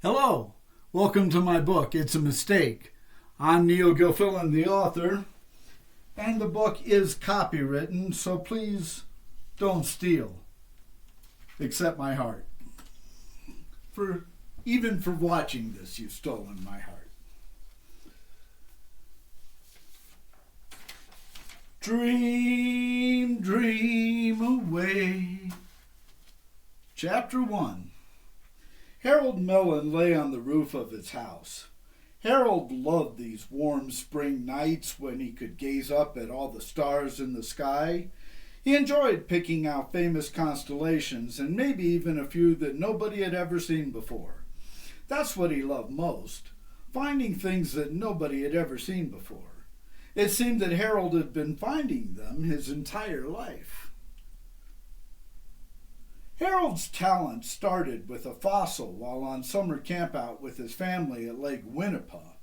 Hello, welcome to my book, It's a Mistake. I'm Neil Gilfillan, the author, and the book is copywritten, so please don't steal, except my heart. Even for watching this, you've stolen my heart. Dream, dream away. Chapter 1. Harold Mellon lay on the roof of his house. Harold loved these warm spring nights when he could gaze up at all the stars in the sky. He enjoyed picking out famous constellations and maybe even a few that nobody had ever seen before. That's what he loved most, finding things that nobody had ever seen before. It seemed that Harold had been finding them his entire life. Harold's talent started with a fossil while on summer campout with his family at Lake Winnipah.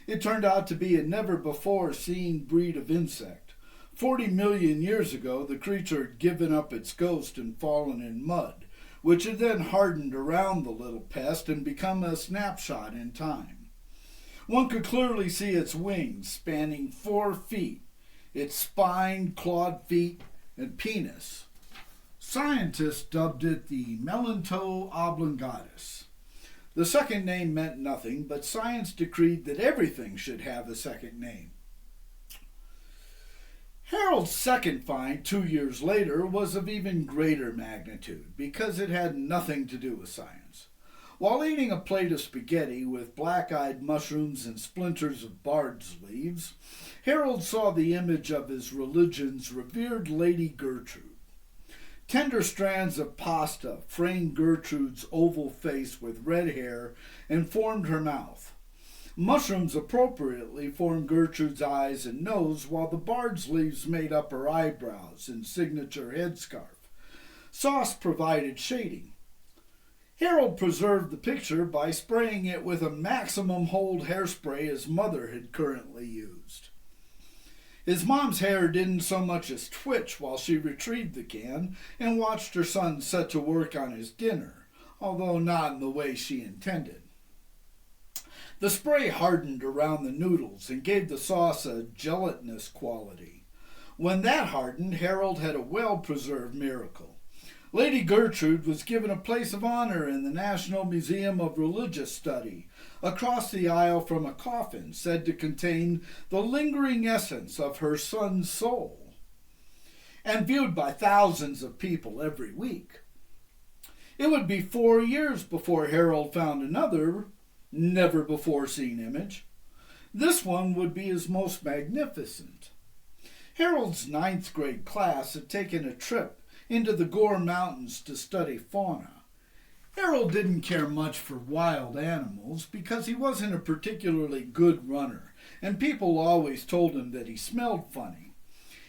It turned out to be a never-before-seen breed of insect. 40 million years ago, the creature had given up its ghost and fallen in mud, which had then hardened around the little pest and become a snapshot in time. One could clearly see its wings spanning 4 feet, its spine, clawed feet, and penis. Scientists dubbed it the Melanto oblongatus. The second name meant nothing, but science decreed that everything should have a second name. Harold's second find 2 years later was of even greater magnitude because it had nothing to do with science. While eating a plate of spaghetti with black-eyed mushrooms and splinters of bard's leaves, Harold saw the image of his religion's revered Lady Gertrude. Tender strands of pasta framed Gertrude's oval face with red hair and formed her mouth. Mushrooms appropriately formed Gertrude's eyes and nose, while the bard's leaves made up her eyebrows and signature headscarf. Sauce provided shading. Harold preserved the picture by spraying it with a maximum hold hairspray his mother had currently used. His mom's hair didn't so much as twitch while she retrieved the can and watched her son set to work on his dinner, although not in the way she intended. The spray hardened around the noodles and gave the sauce a gelatinous quality. When that hardened, Harold had a well-preserved miracle. Lady Gertrude was given a place of honor in the National Museum of Religious Study, across the aisle from a coffin said to contain the lingering essence of her son's soul, and viewed by thousands of people every week. It would be 4 years before Harold found another, never-before-seen image. This one would be his most magnificent. Harold's 9th grade class had taken a trip into the Gore Mountains to study fauna. Harold didn't care much for wild animals because he wasn't a particularly good runner, and people always told him that he smelled funny.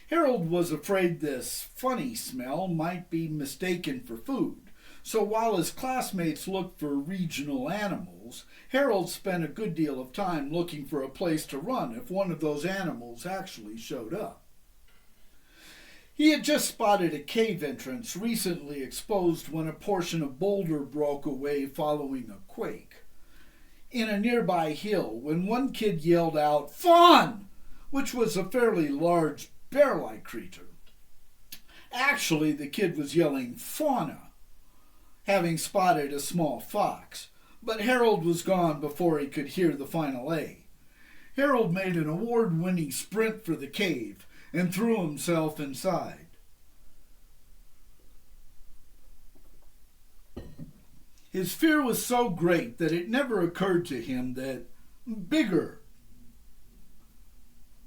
Harold was afraid this funny smell might be mistaken for food, so while his classmates looked for regional animals, Harold spent a good deal of time looking for a place to run if one of those animals actually showed up. He had just spotted a cave entrance recently exposed when a portion of boulder broke away following a quake. In a nearby hill, when one kid yelled out, "Fawn!" which was a fairly large bear-like creature. Actually, the kid was yelling fauna, having spotted a small fox, but Harold was gone before he could hear the final A. Harold made an award-winning sprint for the cave and threw himself inside. His fear was so great that it never occurred to him that bigger,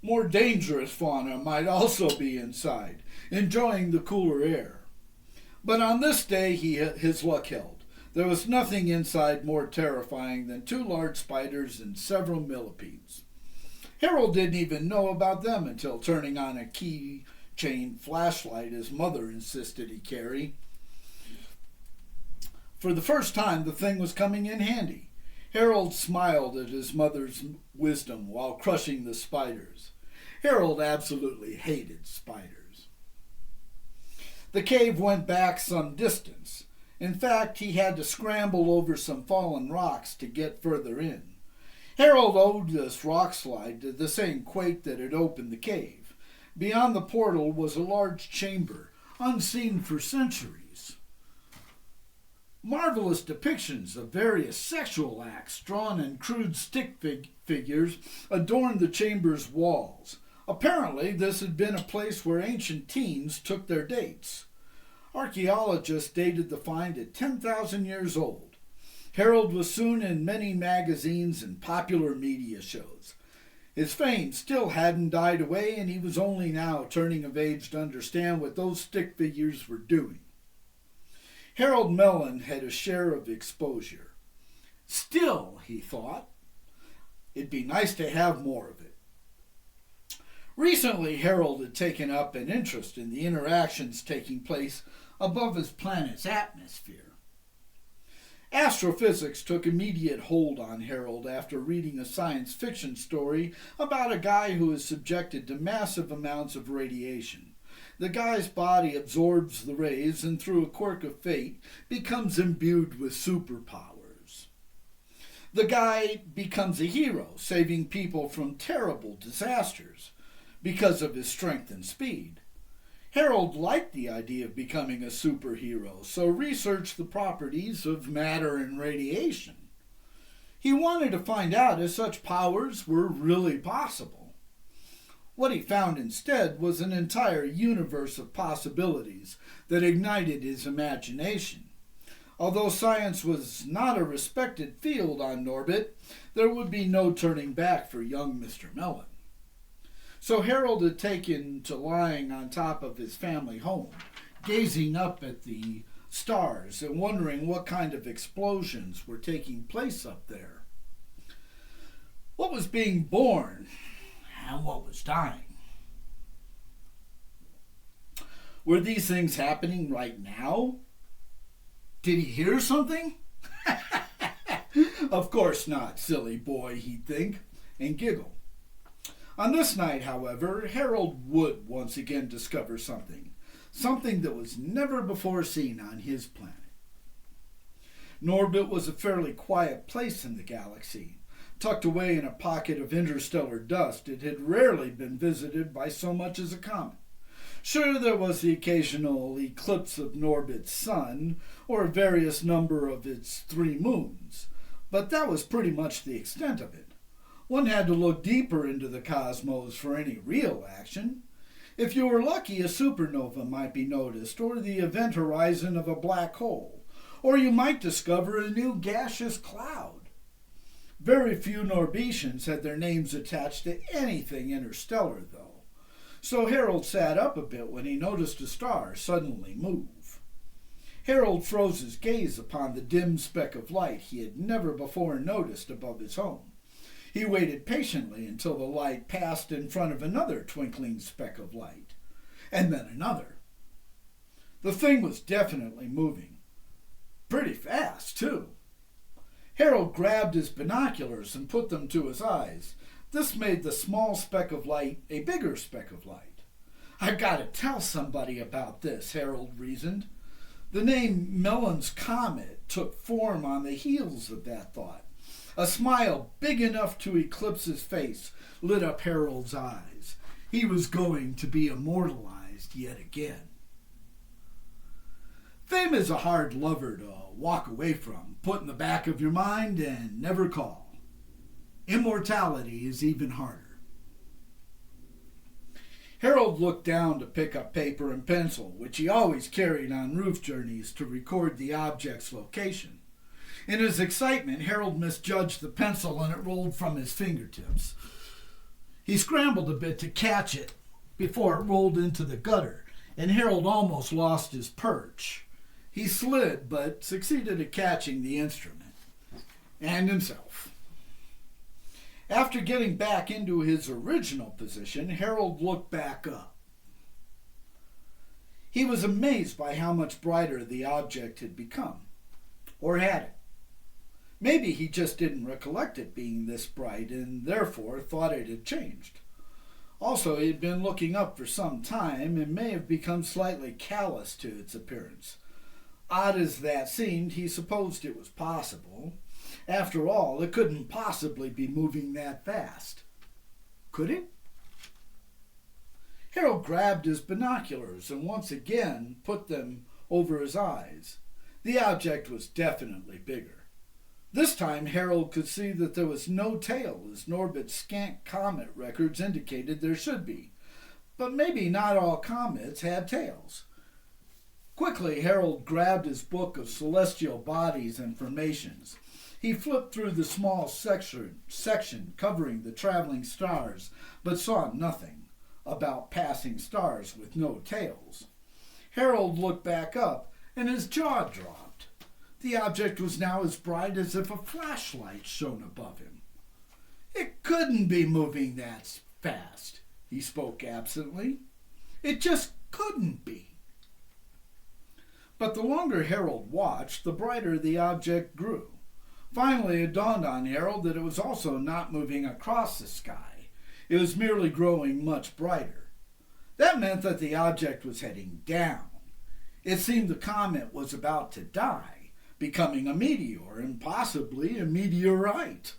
more dangerous fauna might also be inside, enjoying the cooler air. But on this day his luck held. There was nothing inside more terrifying than 2 large spiders and several millipedes. Harold didn't even know about them until turning on a keychain flashlight his mother insisted he carry. For the first time, the thing was coming in handy. Harold smiled at his mother's wisdom while crushing the spiders. Harold absolutely hated spiders. The cave went back some distance. In fact, he had to scramble over some fallen rocks to get further in. Harold owed this rock slide to the same quake that had opened the cave. Beyond the portal was a large chamber, unseen for centuries. Marvelous depictions of various sexual acts drawn in crude stick figures adorned the chamber's walls. Apparently, this had been a place where ancient teens took their dates. Archaeologists dated the find at 10,000 years old. Harold was soon in many magazines and popular media shows. His fame still hadn't died away, and he was only now turning of age to understand what those stick figures were doing. Harold Mellon had a share of exposure. Still, he thought, it'd be nice to have more of it. Recently, Harold had taken up an interest in the interactions taking place above his planet's atmosphere. Astrophysics took immediate hold on Harold after reading a science fiction story about a guy who is subjected to massive amounts of radiation. The guy's body absorbs the rays and, through a quirk of fate, becomes imbued with superpowers. The guy becomes a hero, saving people from terrible disasters because of his strength and speed. Harold liked the idea of becoming a superhero, so researched the properties of matter and radiation. He wanted to find out if such powers were really possible. What he found instead was an entire universe of possibilities that ignited his imagination. Although science was not a respected field on Norbit, there would be no turning back for young Mr. Mellon. So Harold had taken to lying on top of his family home, gazing up at the stars and wondering what kind of explosions were taking place up there. What was being born and what was dying? Were these things happening right now? Did he hear something? Of course not, silly boy, he'd think, and giggle. On this night, however, Harold would once again discover something that was never before seen on his planet. Norbit was a fairly quiet place in the galaxy. Tucked away in a pocket of interstellar dust, it had rarely been visited by so much as a comet. Sure, there was the occasional eclipse of Norbit's sun, or a various number of its 3 moons, but that was pretty much the extent of it. One had to look deeper into the cosmos for any real action. If you were lucky, a supernova might be noticed, or the event horizon of a black hole, or you might discover a new gaseous cloud. Very few Norbetians had their names attached to anything interstellar, though. So Harold sat up a bit when he noticed a star suddenly move. Harold froze his gaze upon the dim speck of light he had never before noticed above his home. He waited patiently until the light passed in front of another twinkling speck of light, and then another. The thing was definitely moving. Pretty fast, too. Harold grabbed his binoculars and put them to his eyes. This made the small speck of light a bigger speck of light. I've got to tell somebody about this, Harold reasoned. The name Mellon's Comet took form on the heels of that thought. A smile big enough to eclipse his face lit up Harold's eyes. He was going to be immortalized yet again. Fame is a hard lover to walk away from, put in the back of your mind, and never call. Immortality is even harder. Harold looked down to pick up paper and pencil, which he always carried on roof journeys to record the object's location. In his excitement, Harold misjudged the pencil and it rolled from his fingertips. He scrambled a bit to catch it before it rolled into the gutter, and Harold almost lost his perch. He slid, but succeeded at catching the instrument and himself. After getting back into his original position, Harold looked back up. He was amazed by how much brighter the object had become, or had it. Maybe he just didn't recollect it being this bright and therefore thought it had changed. Also, he had been looking up for some time and may have become slightly callous to its appearance. Odd as that seemed, he supposed it was possible. After all, it couldn't possibly be moving that fast. Could it? Harold grabbed his binoculars and once again put them over his eyes. The object was definitely bigger. This time Harold could see that there was no tail, as Norbert's scant comet records indicated there should be. But maybe not all comets had tails. Quickly, Harold grabbed his book of celestial bodies and formations. He flipped through the small section covering the traveling stars, but saw nothing about passing stars with no tails. Harold looked back up, and his jaw dropped. The object was now as bright as if a flashlight shone above him. It couldn't be moving that fast, he spoke absently. It just couldn't be. But the longer Harold watched, the brighter the object grew. Finally, it dawned on Harold that it was also not moving across the sky. It was merely growing much brighter. That meant that the object was heading down. It seemed the comet was about to die, becoming a meteor and possibly a meteorite.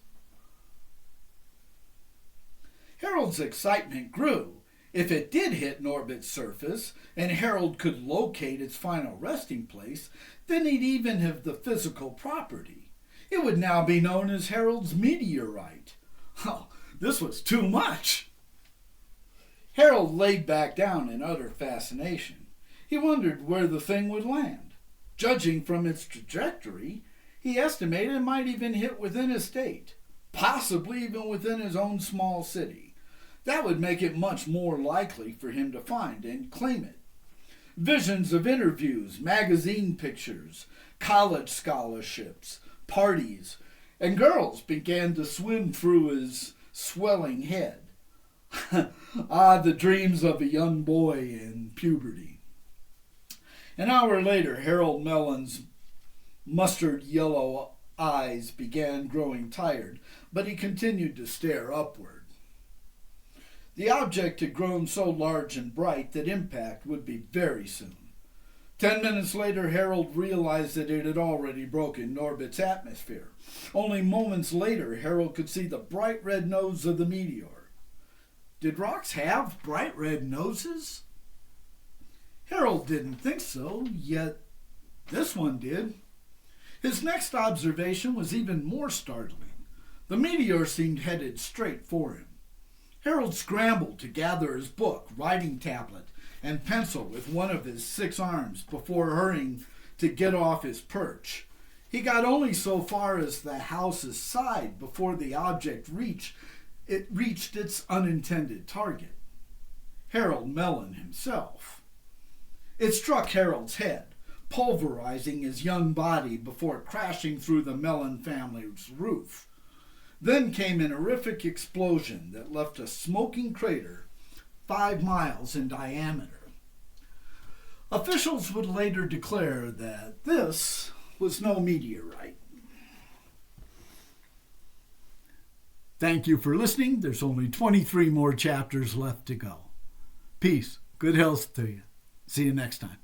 Harold's excitement grew. If it did hit Norbert's surface, and Harold could locate its final resting place, then he'd even have the physical property. It would now be known as Harold's meteorite. Oh, this was too much! Harold laid back down in utter fascination. He wondered where the thing would land. Judging from its trajectory, he estimated it might even hit within his state, possibly even within his own small city. That would make it much more likely for him to find and claim it. Visions of interviews, magazine pictures, college scholarships, parties, and girls began to swim through his swelling head. The dreams of a young boy in puberty. An hour later, Harold Mellon's mustard yellow eyes began growing tired, but he continued to stare upward. The object had grown so large and bright that impact would be very soon. 10 minutes later, Harold realized that it had already broken Norbert's atmosphere. Only moments later, Harold could see the bright red nose of the meteor. Did rocks have bright red noses? Harold didn't think so, yet this one did. His next observation was even more startling. The meteor seemed headed straight for him. Harold scrambled to gather his book, writing tablet, and pencil with one of his 6 arms before hurrying to get off his perch. He got only so far as the house's side before the object reached its unintended target, Harold Mellon himself. It struck Harold's head, pulverizing his young body before crashing through the Mellon family's roof. Then came an horrific explosion that left a smoking crater 5 miles in diameter. Officials would later declare that this was no meteorite. Thank you for listening. There's only 23 more chapters left to go. Peace. Good health to you. See you next time.